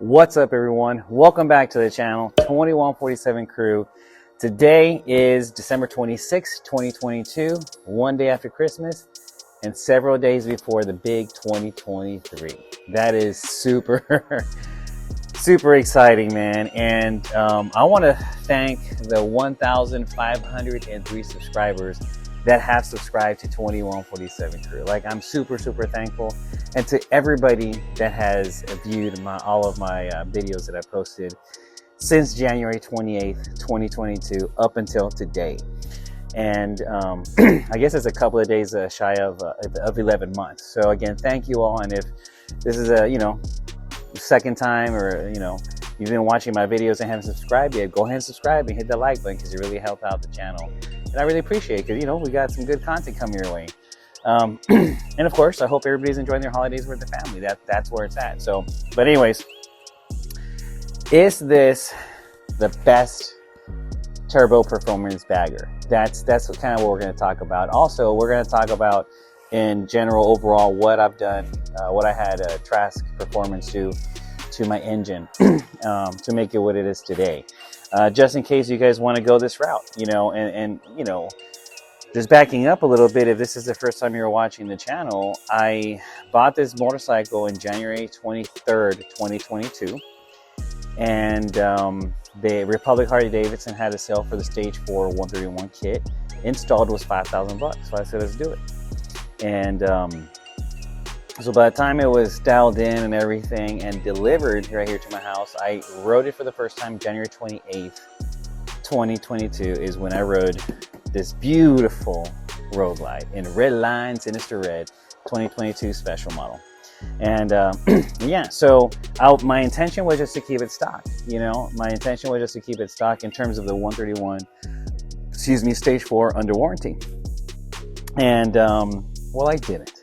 What's up, everyone? Welcome back to the channel, 2147 Crew. Today is December 26, 2022, one day after Christmas and several days before the big 2023. That is super exciting, man. And I want to thank the 1,503 subscribers that have subscribed to 2147 Crew. Like, I'm super thankful. And to everybody that has viewed all of my videos that I posted since January 28th, 2022 up until today. And I guess it's a couple of days shy of 11 months. So again, thank you all. And if this is a, second time, or, you've been watching my videos and haven't subscribed yet, go ahead and subscribe and hit the like button, because it really helps out the channel. And I really appreciate it, because, we got some good content coming your way. And of course, I hope everybody's enjoying their holidays with their family. That's where it's at. So, but anyways, is this the best turbo performance bagger? That's kind of what we're going to talk about. Also, we're going to talk about in general overall what I've done, what I had Trask Performance do to my engine to make it what it is today. Just in case you guys want to go this route, and just backing up a little bit, if this is the first time you're watching the channel, I bought this motorcycle in January 23rd, 2022. And the Republic Harley Davidson had a sale for the Stage 4 131 kit. Installed was $5,000 bucks. So I said, let's do it. And so by the time it was dialed in and everything and delivered right here to my house, I rode it for the first time January 28th, 2022 is when I rode this beautiful road glide in Redline Sinister Red 2022 special model. And yeah, so my intention was just to keep it stock. My intention was just to keep it stock in terms of the 131, Stage 4 under warranty. And well, I didn't.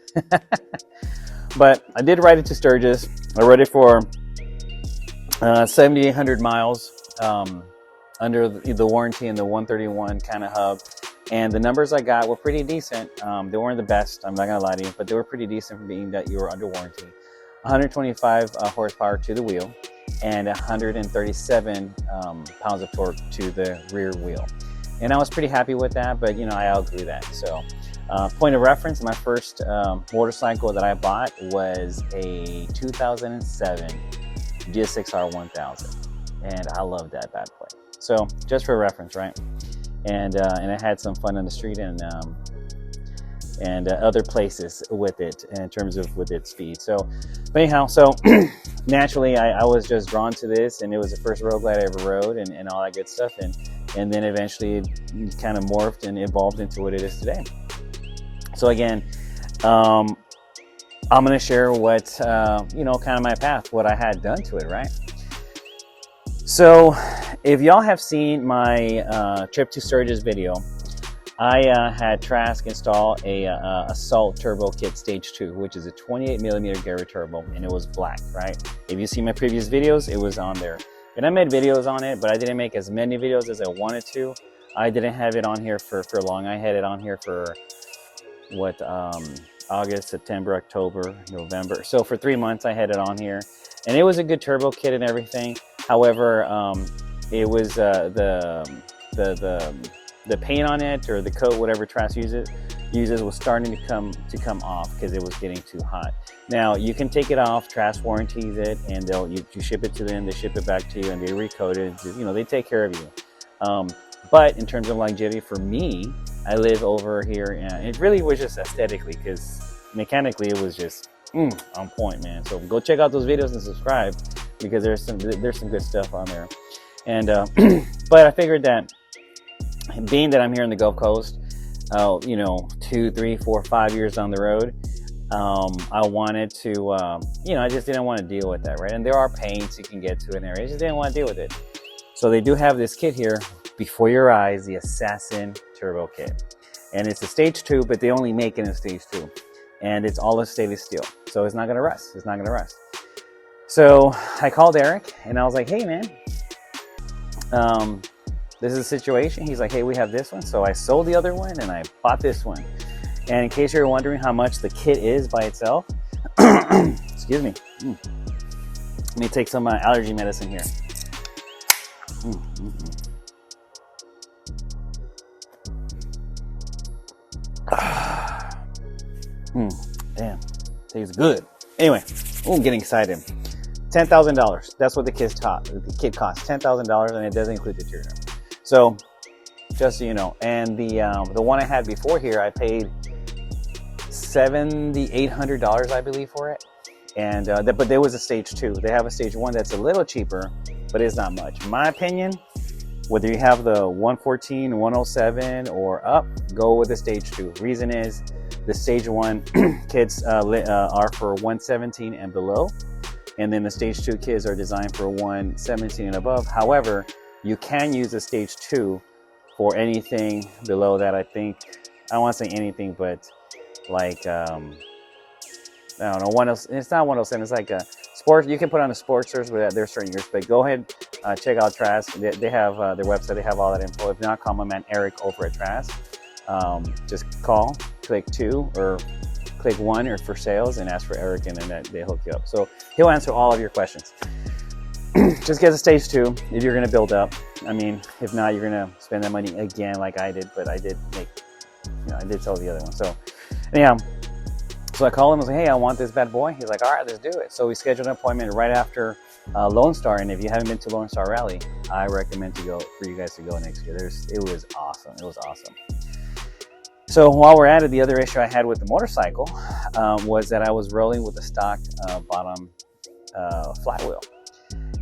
But I did ride it to Sturgis. I rode it for 7,800 miles under the warranty and the 131 kind of hub. And the numbers I got were pretty decent. They weren't the best, I'm not gonna lie to you, but they were pretty decent for being that you were under warranty. 125 horsepower to the wheel and 137 pounds of torque to the rear wheel. And I was pretty happy with that, but I outgrew that. So point of reference, my first motorcycle that I bought was a 2007 GSX-R 1000. And I love that bad boy. So just for reference, right? And I had some fun on the street and other places with it in terms of with its speed. So, but anyhow, so naturally I was just drawn to this, and it was the first road glide I ever rode, and all that good stuff. And then eventually it kind of morphed and evolved into what it is today. So again, I'm going to share what, kind of my path, what I had done to it, right? So if y'all have seen my trip to Sturgis video, I had Trask install a Assault Turbo Kit Stage 2, which is a 28mm Galfer turbo, and it was black, right? If you see my previous videos, it was on there. And I made videos on it, but I didn't make as many videos as I wanted to. I didn't have it on here for long. I had it on here for, August, September, October, November. So for 3 months, I had it on here. And it was a good turbo kit and everything. However, it was the paint on it, or the coat, whatever Trask uses, was starting to come off because it was getting too hot. Now you can take it off. Trask warranties it, and you ship it to them. They ship it back to you, and they recoat it. They take care of you. But in terms of longevity, for me, I live over here, and it really was just aesthetically, because mechanically it was just on point, man. So go check out those videos and subscribe, because there's some good stuff on there. And but I figured that being that I'm here in the Gulf Coast, 2, 3, 4, 5 years down the road, I wanted to, I just didn't want to deal with that, right? And there are paints you can get to in there. I just didn't want to deal with it. So they do have this kit here before your eyes, the Assassin Turbo Kit. And it's a Stage 2, but they only make it in Stage 2. And it's all in stainless steel. So it's not going to rust. It's not going to rust. So I called Eric, and I was like, hey, man, this is a situation. He's like, hey, we have this one. So I sold the other one, and I bought this one. And in case you're wondering how much the kit is by itself, excuse me. Let me take some allergy medicine here. Damn, tastes good. Anyway, I'm getting excited. $10,000. That's what the kit costs. $10,000, and it doesn't include the tuner. So, just so you know. And the one I had before here, I paid $7,800, I believe, for it. And but there was a stage 2. They have a stage 1 that's a little cheaper, but it's not much. In my opinion, whether you have the 114, 107, or up, go with the stage 2. Reason is, the stage 1 kits are for 117 and below, and then the stage 2 kits are designed for 117 and above. However, you can use the stage 2 for anything below that. I think, I don't want to say anything, but like I don't know, it's not 107, it's like a sport. You can put on a Sportsters, but they're certain years. But go ahead, check out Trask. They have their website, they have all that info. If not, call my man Eric over at Trask. Just call, click 2 or click 1 or for sales, and ask for Eric, and then they hook you up. So he'll answer all of your questions. Just get a stage 2 if you're gonna build up. I mean, if not, you're gonna spend that money again like I did, but I did make, I did sell the other one. So anyhow, so I called him and was like, hey, I want this bad boy. He's like, all right, let's do it. So we scheduled an appointment right after Lone Star. And if you haven't been to Lone Star Rally, I recommend for you guys to go next year. It was awesome. It was awesome. So while we're at it, the other issue I had with the motorcycle was that I was rolling with a stock bottom flywheel.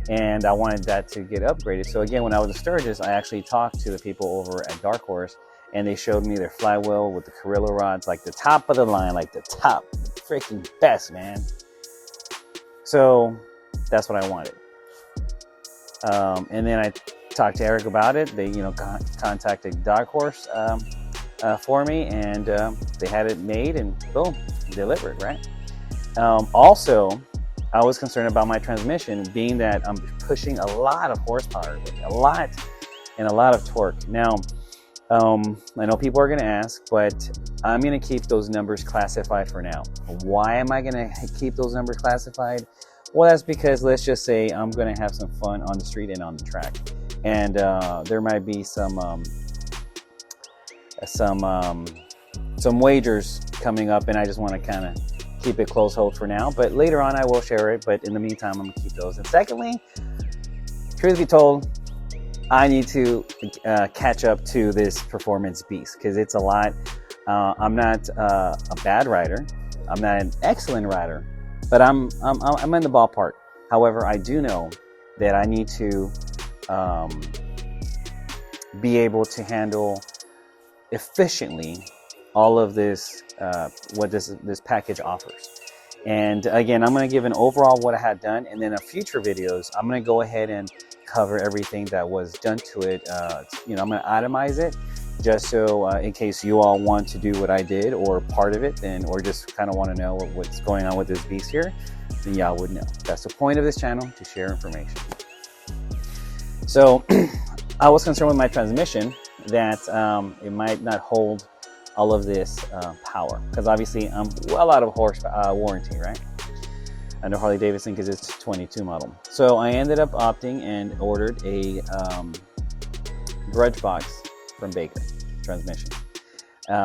And I wanted that to get upgraded. So again, when I was at Sturgis, I actually talked to the people over at Dark Horse, and they showed me their flywheel with the Carrillo rods, like the top of the line, like the top, the freaking best, man. So that's what I wanted. And then I talked to Eric about it. They, contacted Dark Horse for me, and they had it made, and boom, delivered, right? Also, I was concerned about my transmission, being that I'm pushing a lot of horsepower, a lot of torque. Now, I know people are going to ask, but I'm going to keep those numbers classified for now. Why am I going to keep those numbers classified? Well, that's because, let's just say I'm going to have some fun on the street and on the track, and there might be some wagers coming up, and I just want to kind of keep it close hold for now. But later on, I will share it. But in the meantime, I'm going to keep those. And secondly, truth be told, I need to catch up to this performance beast, because it's a lot. I'm not a bad rider. I'm not an excellent rider, but I'm in the ballpark. However, I do know that I need to be able to handle efficiently all of this, what this package offers. And again, I'm going to give an overall what I had done, and then in future videos, I'm going to go ahead and cover everything that was done to it. I'm going to itemize it, just so in case you all want to do what I did, or part of it, or just kind of want to know what's going on with this beast here, then y'all would know. That's the point of this channel, to share information. So I was concerned with my transmission that it might not hold all of this power, because obviously I'm well out of warranty, right? Under Harley Davidson, because it's 22 model. So I ended up opting and ordered a Grudge box from Baker transmission,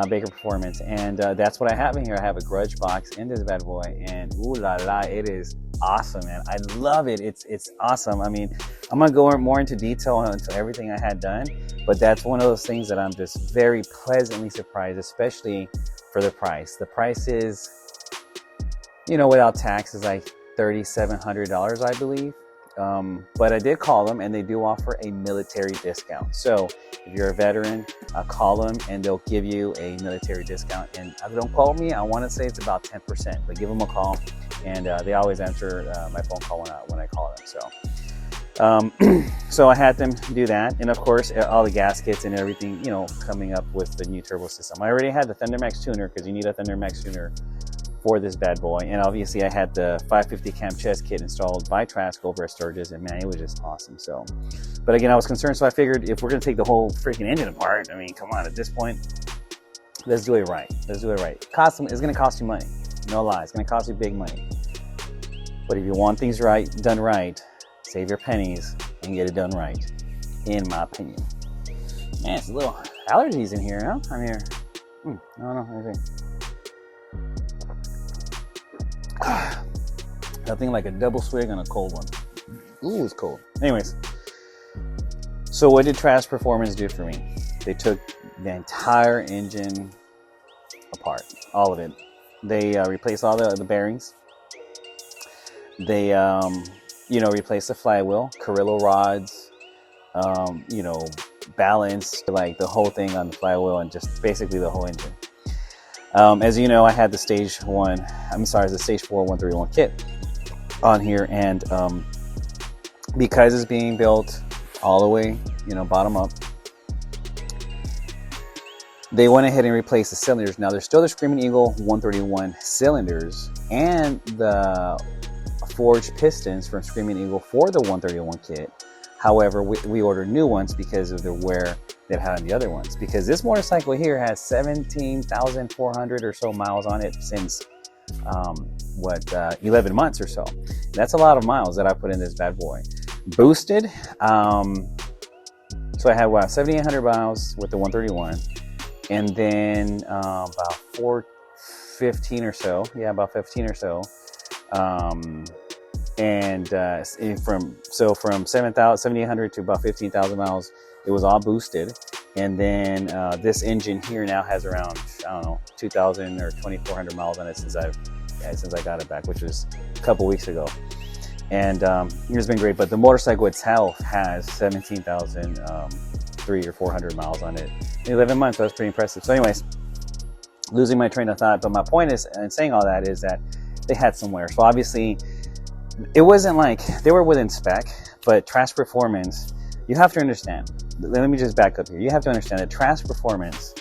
Baker Performance, and that's what I have in here. I have a Grudge box in this bad boy, and ooh la la, it is awesome, man. I love it. It's awesome. I mean, I'm gonna go more into detail into everything I had done, but that's one of those things that I'm just very pleasantly surprised, especially for the price. The price is, without tax, is like $3,700, I believe. But I did call them, and they do offer a military discount. So if you're a veteran, call them, and they'll give you a military discount. And don't quote me, I want to say it's about 10%, but give them a call, and they always answer my phone call when I call them. So I had them do that, and of course all the gaskets and everything, coming up with the new turbo system. I already had the Thunder Max tuner, because you need a Thunder Max tuner for this bad boy, and obviously I had the 550 cam chest kit installed by Trask over at Sturgis, and man, it was just awesome. So, but again, I was concerned, so I figured if we're gonna take the whole freaking engine apart, I mean, come on, at this point, let's do it right. Let's do it right. It's gonna cost you money, no lie. It's gonna cost you big money. But if you want things done right, save your pennies and get it done right, in my opinion. Man, it's a little allergies in here, huh? I'm here. I don't know, anything. Nothing like a double swig on a cold one. Ooh, it's cold. Anyways, so what did Trask Performance do for me? They took the entire engine apart, all of it. They replaced all the bearings. They, replaced the flywheel, Carrillo rods, balance, like the whole thing on the flywheel and just basically the whole engine. As you know, I had the stage 4 131 kit on here, and because it's being built all the way, bottom up, they went ahead and replaced the cylinders. Now there's still the Screamin Eagle 131 cylinders and the forged pistons from Screamin Eagle for the 131 kit. However, we ordered new ones because of the wear they've had on the other ones. Because this motorcycle here has 17,400 or so miles on it since 11 months or so. That's a lot of miles that I put in this bad boy. Boosted, so I had 7,800 miles with the 131, and then about 415 or so. Yeah, about 15 or so. From 7,800 to about 15,000 miles, it was all boosted. And then this engine here now has around, 2,000 or 2,400 miles on it since I got it back, which was a couple weeks ago. And it's been great. But the motorcycle itself has 17,300 or 400 miles on it in 11 months. So that's pretty impressive. So anyways, losing my train of thought. But my point is, in saying all that, is that they had some wear. So obviously, it wasn't like they were within spec, but Trask Performance, you have to understand. Let me just back up here. You have to understand that Trask Performance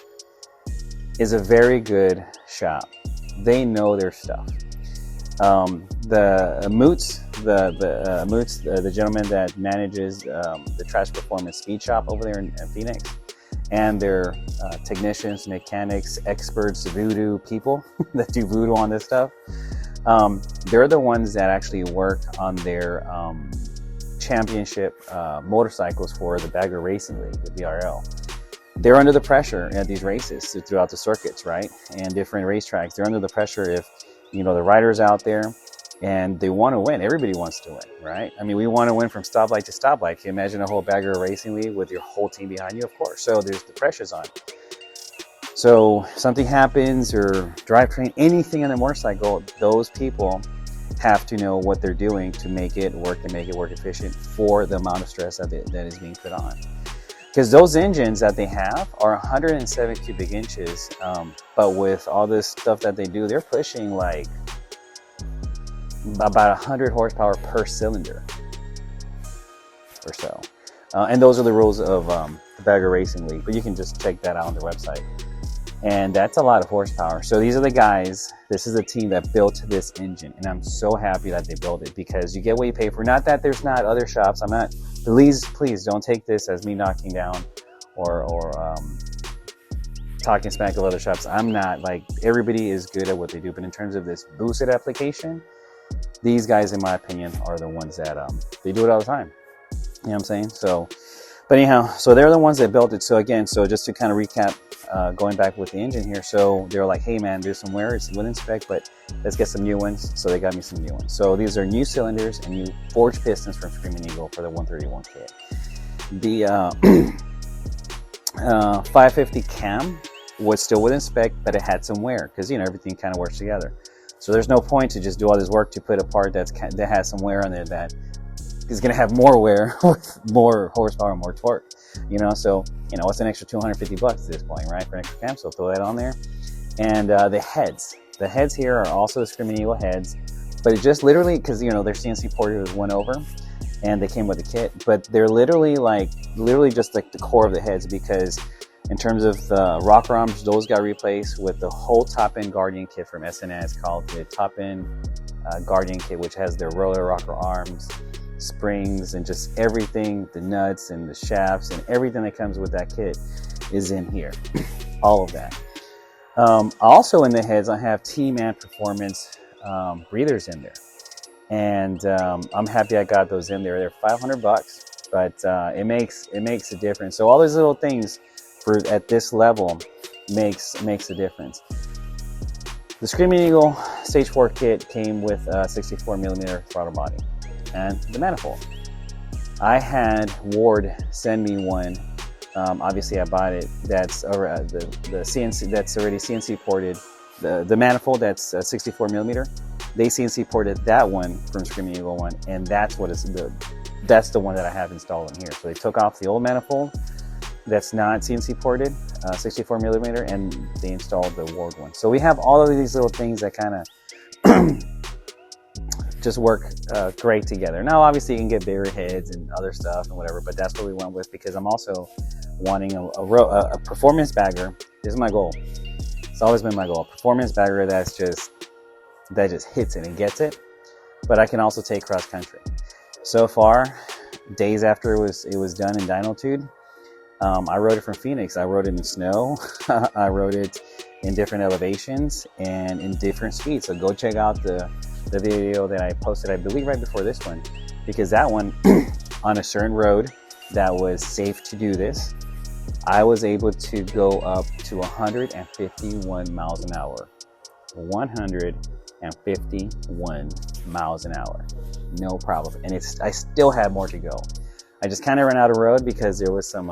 is a very good shop. They know their stuff. The gentleman that manages the Trask Performance speed shop over there in Phoenix, and their technicians, mechanics, experts, voodoo people that do voodoo on this stuff, they're the ones that actually work on their championship motorcycles for the Bagger Racing League, the BRL. They're under the pressure at these races throughout the circuits, right? And different racetracks. They're under the pressure if, the riders out there and they want to win. Everybody wants to win, right? I mean, we want to win from stoplight to stoplight. Can you imagine a whole Bagger Racing League with your whole team behind you? Of course. So there's the pressures on. So something happens, or drivetrain, anything on the motorcycle, those people have to know what they're doing to make it work and make it work efficient for the amount of stress that is being put on. Because those engines that they have are 107 cubic inches, but with all this stuff that they do, they're pushing like about 100 horsepower per cylinder or so. And those are the rules of the Bagger Racing League, but you can just check that out on their website. And that's a lot of horsepower. So these are the guys, this is the team that built this engine. And I'm so happy that they built it, because you get what you pay for. Not that there's not other shops. I'm not, please don't take this as me knocking down or talking smack of other shops. I'm not, like, everybody is good at what they do. But in terms of this boosted application, these guys, in my opinion, are the ones that, they do it all the time. You know what I'm saying? So, but anyhow, so they're the ones that built it. So again, so just to kind of recap, going back with the engine here, so they're like, hey man, there's some wear, it's within spec, but let's get some new ones. So they got me some new ones. So these are new cylinders and new forged pistons from Screamin Eagle for the 131 kit. The 550 cam was still within spec, but it had some wear because everything kind of works together. So there's no point to just do all this work to put a part that has some wear on it that is going to have more wear with more horsepower, more torque. So what's an extra $250 at this point, right, for an extra cam? So throw that on there. And the heads here are also the Screamin Eagle heads, but it just literally, because their CNC porters went over and they came with the kit, but they're literally just like the core of the heads, because in terms of the rocker arms, those got replaced with the whole top-end Guardian kit from SNS, called the top-end Guardian kit, which has their roller rocker arms, springs, and just everything, the nuts and the shafts and everything that comes with that kit is in here. All of that. Also in the heads, I have T-Man Performance breathers in there. And I'm happy I got those in there. They're 500 bucks, but it makes a difference. So all these little things for at this level makes a difference. The Screamin Eagle Stage 4 kit came with a 64mm throttle body and the manifold. I had Ward send me one. Obviously, I bought it. That's the CNC. That's already CNC ported. The manifold that's 64mm. They CNC ported that one from Screamin Eagle one, and that's what is that's the one that I have installed in here. So they took off the old manifold that's not CNC ported, 64mm, and they installed the Ward one. So we have all of these little things that kind of just work great together. Now, obviously, you can get bigger heads and other stuff and whatever, but that's what we went with because I'm also wanting a performance bagger. This is my goal. It's always been my goal. A performance bagger that just hits it and gets it, but I can also take cross country. So far, days after it was done in Dynotude, I rode it from Phoenix. I rode it in snow. I rode it in different elevations and in different speeds. So go check out the video that I posted, I believe right before this one, because that one on a certain road that was safe to do this, I was able to go up to 151 miles an hour. 151 miles an hour, no problem. And I still had more to go. I just kind of ran out of road because there was some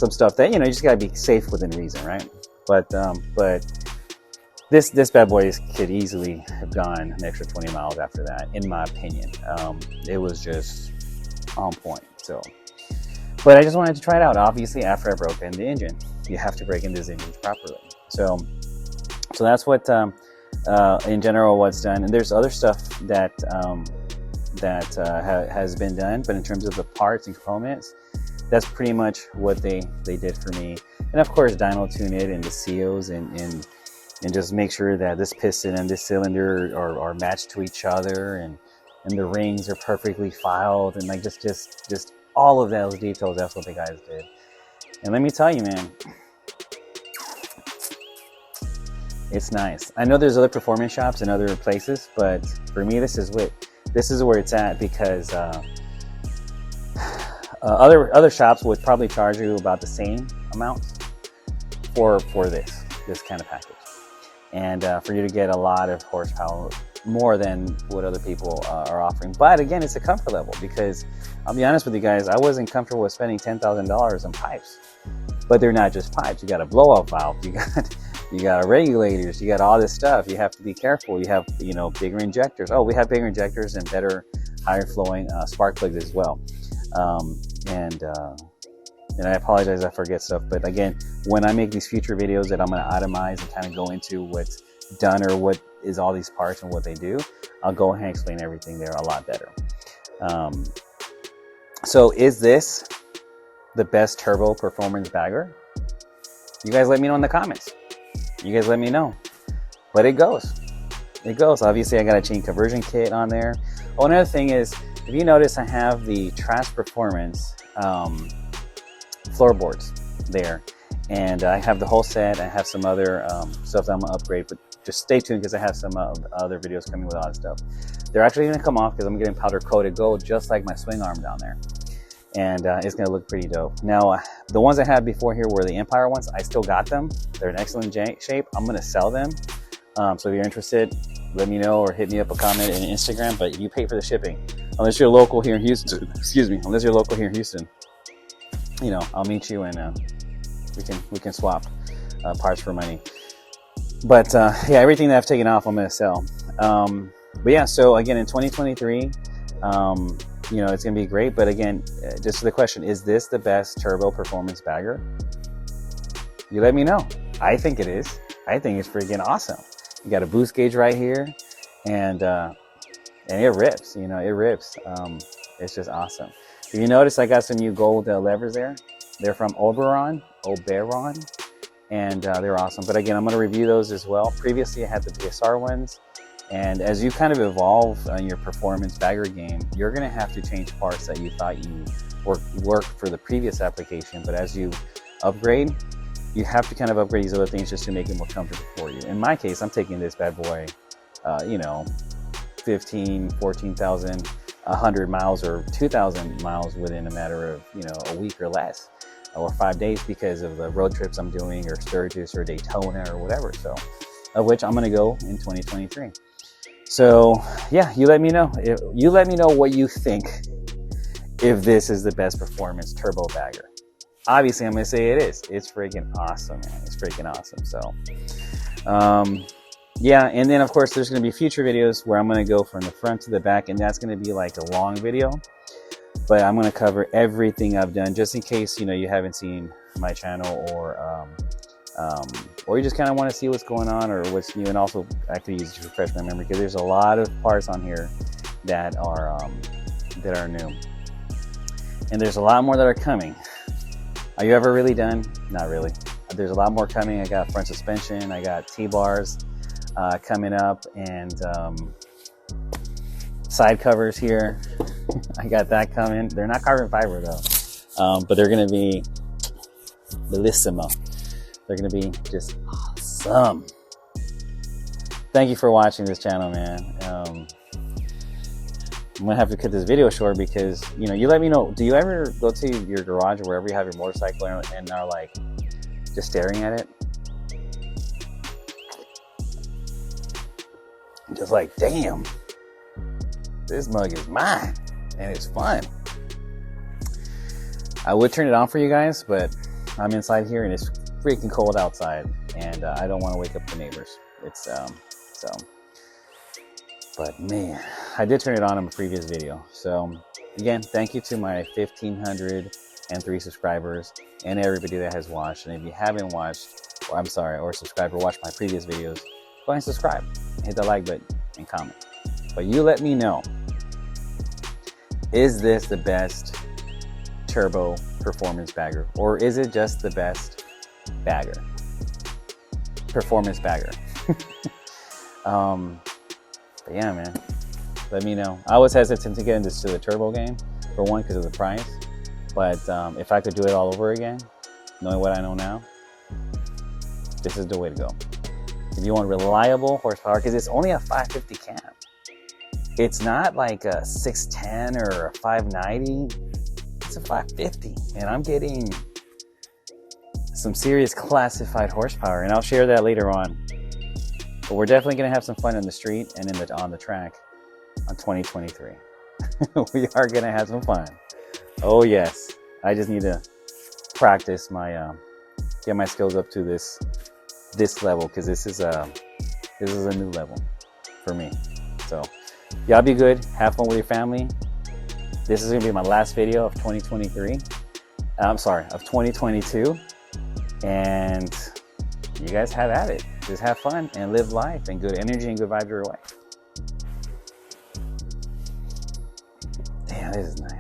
stuff that, you just gotta be safe within reason, right? But this bad boy could easily have gone an extra 20 miles after that, in my opinion. It was just on point. So, but I just wanted to try it out. Obviously, after I broke in the engine, you have to break in these engines properly. So that's what in general what's done. And there's other stuff that has been done, but in terms of the parts and components, that's pretty much what they did for me. And of course, dyno tune it and the COs and just make sure that this piston and this cylinder are matched to each other, and the rings are perfectly filed, and like just all of those details. That's what the guys did. And let me tell you, man, it's nice. I know there's other performance shops in other places, but for me, this is where it's at, because other shops would probably charge you about the same amount for this kind of package, and for you to get a lot of horsepower, more than what other people are offering. But again, it's a comfort level, because I'll be honest with you guys, I wasn't comfortable with spending $10,000 on pipes. But they're not just pipes. You got a blowout valve, you got regulators, you got all this stuff. You have to be careful. You have, bigger injectors. Oh, we have bigger injectors and better, higher flowing spark plugs as well. And I apologize, I forget stuff. But again, when I make these future videos that I'm going to itemize and kind of go into what's done or what is all these parts and what they do, I'll go ahead and explain everything there a lot better. So is this the best turbo performance bagger? You guys let me know in the comments. You guys let me know. But it goes. Obviously, I got a chain conversion kit on there. Oh, another thing is, if you notice, I have the Trask Performance floorboards there. And I have the whole set. I have some other stuff that I'm going to upgrade. But just stay tuned, because I have some other videos coming with all that stuff. They're actually going to come off because I'm getting powder coated gold, just like my swing arm down there. And it's going to look pretty dope. Now, the ones I had before here were the Empire ones. I still got them. They're in excellent shape. I'm going to sell them. So if you're interested, let me know or hit me up a comment on Instagram. But you pay for the shipping. Unless you're local here in Houston. Excuse me. Unless you're local here in Houston. I'll meet you and we can swap parts for money. But yeah, everything that I've taken off, I'm going to sell. But yeah, so again, in 2023, it's going to be great. But again, just the question, is this the best turbo performance bagger? You let me know. I think it is. I think it's freaking awesome. You got a boost gauge right here, and it rips. It rips. It's just awesome. If you notice, I got some new gold levers there. They're from Oberon, and they're awesome. But again, I'm going to review those as well. Previously, I had the PSR ones. And as you kind of evolve on your performance bagger game, you're going to have to change parts that you thought you worked for the previous application. But as you upgrade, you have to kind of upgrade these other things just to make it more comfortable for you. In my case, I'm taking this bad boy, 15, 14,000, 100 miles or 2,000 miles within a matter of, you know, a week or less, or 5 days, because of the road trips I'm doing, or Sturgis or Daytona or whatever. So, of which I'm going to go in 2023. So yeah, you let me know. You let me know what you think, if this is the best performance turbo bagger. Obviously, I'm going to say it is. It's freaking awesome, man. It's freaking awesome. So, yeah. And then of course there's going to be future videos where I'm going to go from the front to the back, and that's going to be like a long video, but I'm going to cover everything I've done, just in case, you know, you haven't seen my channel, or you just kind of want to see what's going on or what's new. And also I could use to refresh my memory, because there's a lot of parts on here that are new, and there's a lot more that are coming. Are you ever really done? Not really. There's a lot more coming. I got front suspension, I got T-bars coming up, and side covers here. I got that coming. They're not carbon fiber though, but they're gonna be bellissimo. They're gonna be just awesome. Thank you for watching this channel, man. I'm gonna have to cut this video short, because, you know, you let me know. Do you ever go to your garage or wherever you have your motorcycle and are like just staring at it, just like, damn, this mug is mine and it's fun? I would turn it on for you guys, but I'm inside here and it's freaking cold outside, and I don't want to wake up the neighbors. It's but man, I did turn it on in a previous video. So again, thank you to my 1,503 subscribers and everybody that has watched. And if you haven't watched, or subscribed or watched my previous videos, go ahead and subscribe, hit the like button and comment. But you let me know, is this the best turbo performance bagger, or is it just the best bagger, performance bagger? But yeah, man, let me know. I was hesitant to get into the turbo game, for one, because of the price. But if I could do it all over again, knowing what I know now, this is the way to go. If you want reliable horsepower, because it's only a 550 cam. It's not like a 610 or a 590. It's a 550, and I'm getting some serious classified horsepower, and I'll share that later on. But we're definitely going to have some fun in the street and on the track on 2023. We are going to have some fun. Oh yes, I just need to practice my get my skills up to this level, because this is a new level for me. So y'all be good, have fun with your family. This is going to be my last video of 2023. I'm sorry, of 2022, and you guys have at it. Just have fun and live life, and good energy and good vibes your way. Damn, this is nice.